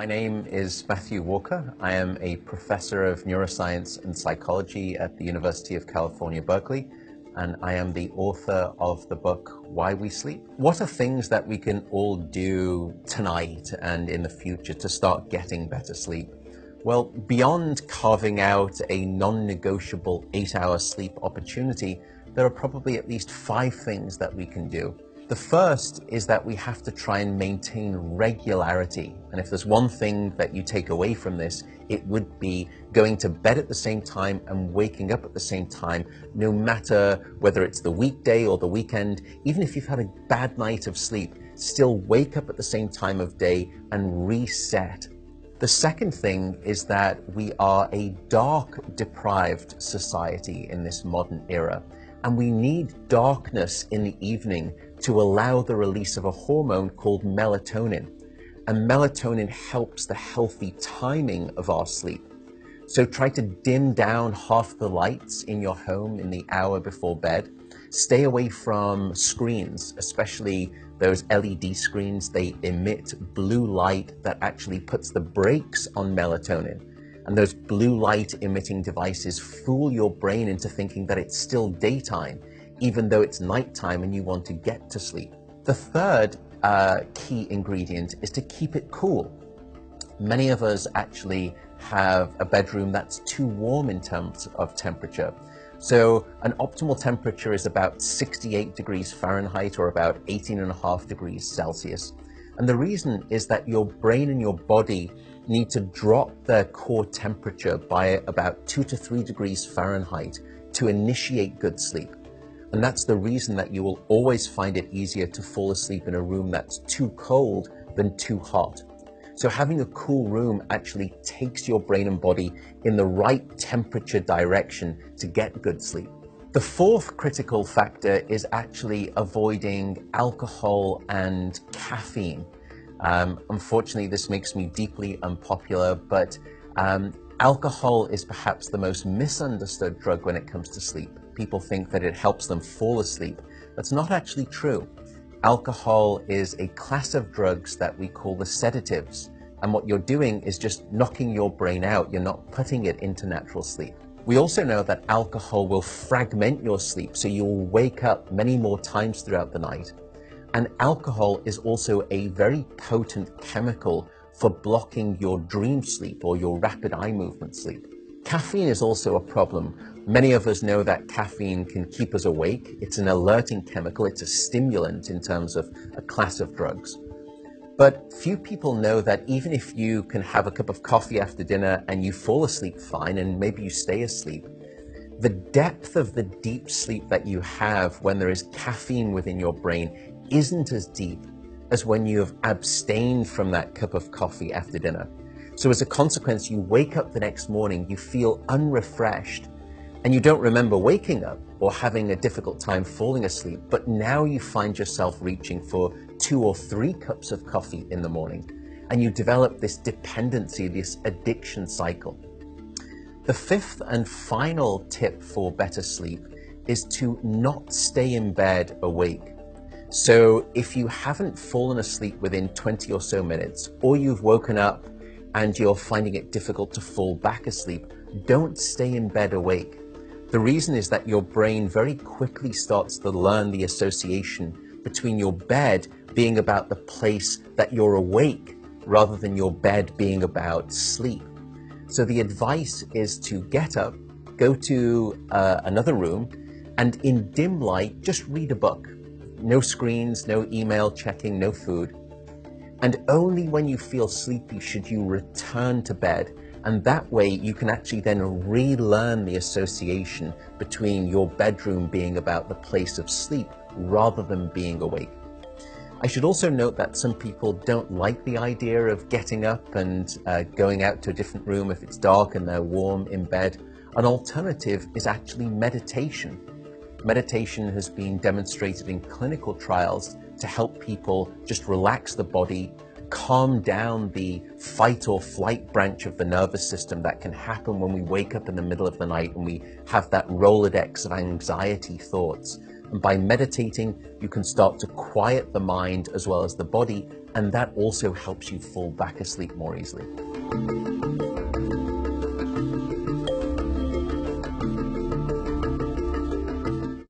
My name is Matthew Walker. I am a professor of neuroscience and psychology at the University of California, Berkeley, and I am the author of the book, Why We Sleep. What are things that we can all do tonight and in the future to start getting better sleep? Well, beyond carving out a non-negotiable 8-hour sleep opportunity, there are probably at least 5 things that we can do. The first is that we have to try and maintain regularity. And if there's one thing that you take away from this, it would be going to bed at the same time and waking up at the same time, no matter whether it's the weekday or the weekend. Even if you've had a bad night of sleep, still wake up at the same time of day and reset. The second thing is that we are a dark-deprived society in this modern era, and we need darkness in the evening to allow the release of a hormone called melatonin. And melatonin helps the healthy timing of our sleep. So try to dim down half the lights in your home in the hour before bed. Stay away from screens, especially those LED screens. They emit blue light that actually puts the brakes on melatonin. And those blue light emitting devices fool your brain into thinking that it's still daytime, even though it's nighttime and you want to get to sleep. The third key ingredient is to keep it cool. Many of us actually have a bedroom that's too warm in terms of temperature. So an optimal temperature is about 68 degrees Fahrenheit or about 18.5 degrees Celsius. And the reason is that your brain and your body need to drop their core temperature by about 2 to 3 degrees Fahrenheit to initiate good sleep. And that's the reason that you will always find it easier to fall asleep in a room that's too cold than too hot. So having a cool room actually takes your brain and body in the right temperature direction to get good sleep. The fourth critical factor is actually avoiding alcohol and caffeine. Unfortunately, this makes me deeply unpopular, but alcohol is perhaps the most misunderstood drug when it comes to sleep. People think that it helps them fall asleep. That's not actually true. Alcohol is a class of drugs that we call the sedatives. And what you're doing is just knocking your brain out. You're not putting it into natural sleep. We also know that alcohol will fragment your sleep, so you'll wake up many more times throughout the night. And alcohol is also a very potent chemical for blocking your dream sleep or your rapid eye movement sleep. Caffeine is also a problem. Many of us know that caffeine can keep us awake. It's an alerting chemical. It's a stimulant in terms of a class of drugs. But few people know that even if you can have a cup of coffee after dinner and you fall asleep fine and maybe you stay asleep, the depth of the deep sleep that you have when there is caffeine within your brain isn't as deep as when you have abstained from that cup of coffee after dinner. So as a consequence, you wake up the next morning, you feel unrefreshed, and you don't remember waking up or having a difficult time falling asleep, but now you find yourself reaching for 2 or 3 cups of coffee in the morning, and you develop this dependency, this addiction cycle. The fifth and final tip for better sleep is to not stay in bed awake. So if you haven't fallen asleep within 20 or so minutes, or you've woken up and you're finding it difficult to fall back asleep, don't stay in bed awake. The reason is that your brain very quickly starts to learn the association between your bed being about the place that you're awake rather than your bed being about sleep. So the advice is to get up, go to another room, and in dim light, just read a book. No screens, no email checking, no food. And only when you feel sleepy should you return to bed. And that way you can actually then relearn the association between your bedroom being about the place of sleep rather than being awake. I should also note that some people don't like the idea of getting up and going out to a different room if it's dark and they're warm in bed. An alternative is actually meditation. Meditation has been demonstrated in clinical trials to help people just relax the body, calm down the fight or flight branch of the nervous system that can happen when we wake up in the middle of the night and we have that Rolodex of anxiety thoughts. And by meditating, you can start to quiet the mind as well as the body, and that also helps you fall back asleep more easily.